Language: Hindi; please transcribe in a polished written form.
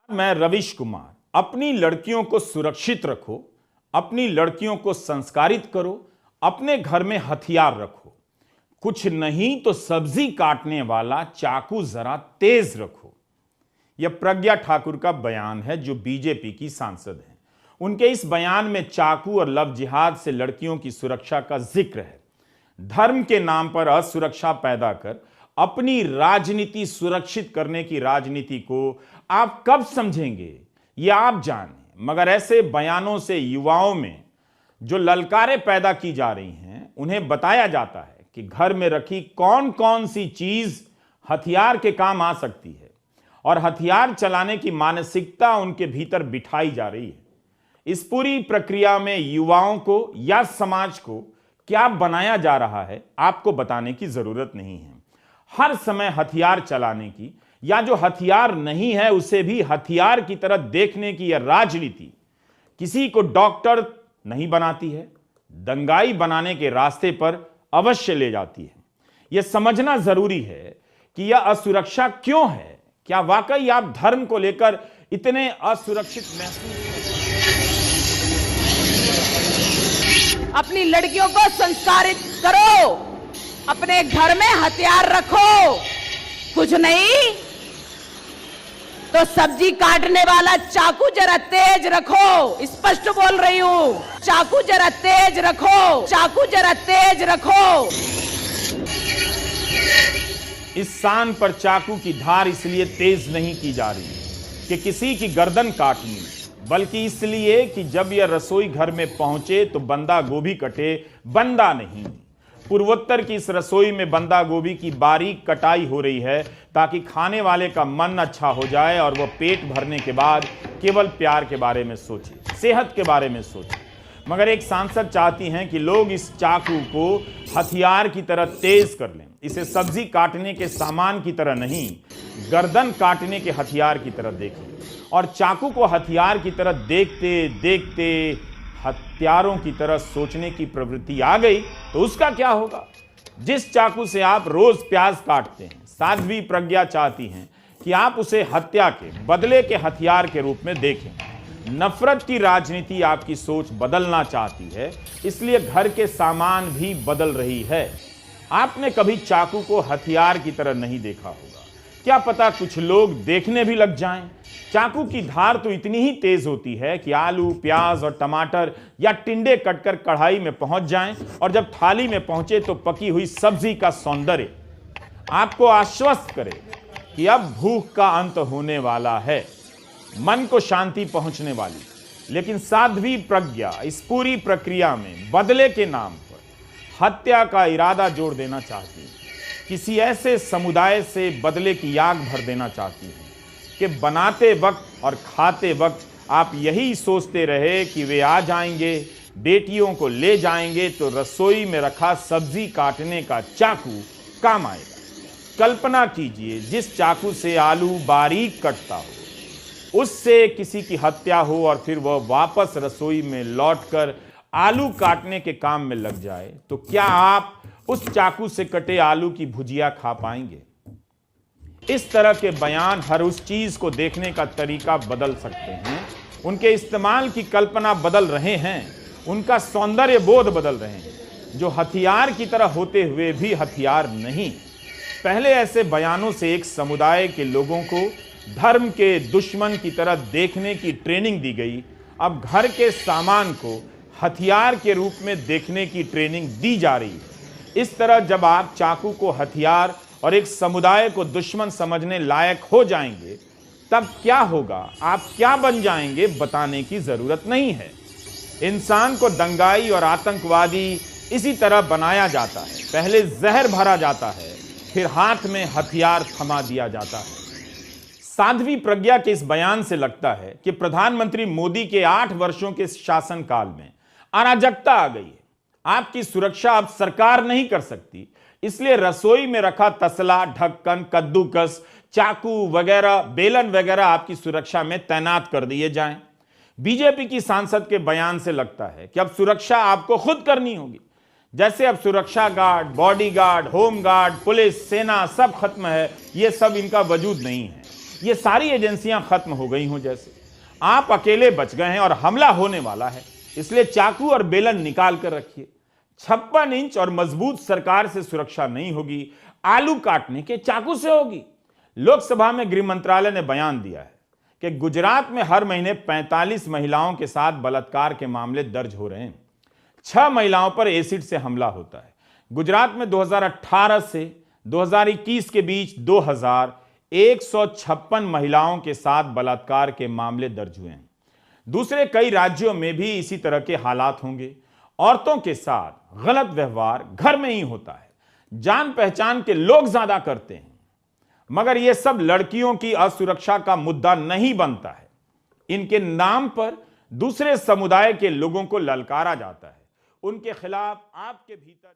मैं रविश कुमार। अपनी लड़कियों को सुरक्षित रखो, अपनी लड़कियों को संस्कारित करो, अपने घर में हथियार रखो, कुछ नहीं तो सब्जी काटने वाला चाकू जरा तेज रखो। यह प्रज्ञा ठाकुर का बयान है, जो बीजेपी की सांसद हैं। उनके इस बयान में चाकू और लव जिहाद से लड़कियों की सुरक्षा का जिक्र है। धर्म के नाम पर असुरक्षा पैदा कर अपनी राजनीति सुरक्षित करने की राजनीति को आप कब समझेंगे, ये आप जाने। मगर ऐसे बयानों से युवाओं में जो ललकारें पैदा की जा रही हैं, उन्हें बताया जाता है कि घर में रखी कौन कौन सी चीज हथियार के काम आ सकती है, और हथियार चलाने की मानसिकता उनके भीतर बिठाई जा रही है। इस पूरी प्रक्रिया में युवाओं को या समाज को क्या बनाया जा रहा है, आपको बताने की जरूरत नहीं है। हर समय हथियार चलाने की, या जो हथियार नहीं है उसे भी हथियार की तरह देखने की यह राजनीति किसी को डॉक्टर नहीं बनाती है, दंगाई बनाने के रास्ते पर अवश्य ले जाती है। यह समझना जरूरी है कि यह असुरक्षा क्यों है। क्या वाकई आप धर्म को लेकर इतने असुरक्षित महसूस अपनी लड़कियों को संस्कारित करो, अपने घर में हथियार रखो, कुछ नहीं तो सब्जी काटने वाला चाकू जरा तेज रखो। स्पष्ट बोल रही हूं, चाकू जरा तेज रखो, चाकू जरा तेज रखो। इस शान पर चाकू की धार इसलिए तेज नहीं की जा रही कि किसी की गर्दन काटनी, बल्कि इसलिए कि जब यह रसोई घर में पहुंचे तो बंदा गोभी कटे, बंदा नहीं। पूर्वोत्तर की इस रसोई में बंदा गोभी की बारीक कटाई हो रही है, ताकि खाने वाले का मन अच्छा हो जाए और वह पेट भरने के बाद केवल प्यार के बारे में सोचे, सेहत के बारे में सोचे। मगर एक सांसद चाहती हैं कि लोग इस चाकू को हथियार की तरह तेज कर लें, इसे सब्जी काटने के सामान की तरह नहीं, गर्दन काटने के हथियार की तरह देखें। और चाकू को हथियार की तरह देखते देखते हथियारों की तरह सोचने की प्रवृत्ति आ गई तो उसका क्या होगा। जिस चाकू से आप रोज प्याज काटते हैं, साध्वी प्रज्ञा चाहती हैं कि आप उसे हत्या के बदले के हथियार के रूप में देखें। नफरत की राजनीति आपकी सोच बदलना चाहती है, इसलिए घर के सामान भी बदल रही है। आपने कभी चाकू को हथियार की तरह नहीं देखा होगा, क्या पता कुछ लोग देखने भी लग जाएं। चाकू की धार तो इतनी ही तेज होती है कि आलू, प्याज और टमाटर या टिंडे कटकर कढ़ाई में पहुंच जाएं, और जब थाली में पहुंचे तो पकी हुई सब्जी का सौंदर्य आपको आश्वस्त करे कि अब भूख का अंत होने वाला है, मन को शांति पहुंचने वाली। लेकिन साध्वी प्रज्ञा इस पूरी प्रक्रिया में बदले के नाम पर हत्या का इरादा जोड़ देना चाहती है। किसी ऐसे समुदाय से बदले की आग भर देना चाहती है कि बनाते वक्त और खाते वक्त आप यही सोचते रहे कि वे आ जाएंगे, बेटियों को ले जाएंगे तो रसोई में रखा सब्जी काटने का चाकू काम आएगा। कल्पना कीजिए, जिस चाकू से आलू बारीक कटता हो, उससे किसी की हत्या हो और फिर वह वापस रसोई में लौटकर आलू काटने के काम में लग जाए, तो क्या आप उस चाकू से कटे आलू की भुजिया खा पाएंगे? इस तरह के बयान हर उस चीज को देखने का तरीका बदल सकते हैं। उनके इस्तेमाल की कल्पना बदल रहे हैं, उनका सौंदर्य बोध बदल रहे हैं, जो हथियार की तरह होते हुए भी हथियार नहीं। पहले ऐसे बयानों से एक समुदाय के लोगों को धर्म के दुश्मन की तरह देखने की ट्रेनिंग दी गई। अब घर के सामान को हथियार के रूप में देखने की ट्रेनिंग दी जा रही है। इस तरह जब आप चाकू को हथियार और एक समुदाय को दुश्मन समझने लायक हो जाएंगे, तब क्या होगा, आप क्या बन जाएंगे, बताने की जरूरत नहीं है। इंसान को दंगाई और आतंकवादी इसी तरह बनाया जाता है। पहले जहर भरा जाता है, फिर हाथ में हथियार थमा दिया जाता है। साध्वी प्रज्ञा के इस बयान से लगता है कि प्रधानमंत्री मोदी के 8 वर्षों के शासनकाल में अराजकता आ गई है। आपकी सुरक्षा अब सरकार नहीं कर सकती, इसलिए रसोई में रखा तसला, ढक्कन, कद्दूकस, चाकू वगैरह, बेलन वगैरह आपकी सुरक्षा में तैनात कर दिए जाएं। बीजेपी की सांसद के बयान से लगता है कि अब सुरक्षा आपको खुद करनी होगी। जैसे अब सुरक्षा guard, bodyguard, home guard, police, सेना सब खत्म है, ये सब इनका वजूद नहीं है। ये सारी एजेंसियां खत्म हो गई हों जैसे। आप अकेले बच गए हैं और हमला होने वाला है, इसलिए चाकू और बेलन निकाल कर रखिए। 56 इंच और मजबूत सरकार से सुरक्षा नहीं होगी, आलू काटने के चाकू से होगी। लोकसभा में गृह मंत्रालय ने बयान दिया है कि गुजरात में हर महीने 45 महिलाओं के साथ बलात्कार के मामले दर्ज हो रहे हैं। 6 महिलाओं पर एसिड से हमला होता है। गुजरात में 2018 से 2021 के बीच 2156 महिलाओं के साथ बलात्कार के मामले दर्ज हुए हैं। दूसरे कई राज्यों में भी इसी तरह के हालात होंगे। औरतों के साथ गलत व्यवहार घर में ही होता है, जान पहचान के लोग ज्यादा करते हैं, मगर यह सब लड़कियों की असुरक्षा का मुद्दा नहीं बनता है। इनके नाम पर दूसरे समुदाय के लोगों को ललकारा जाता है, उनके खिलाफ आपके भीतर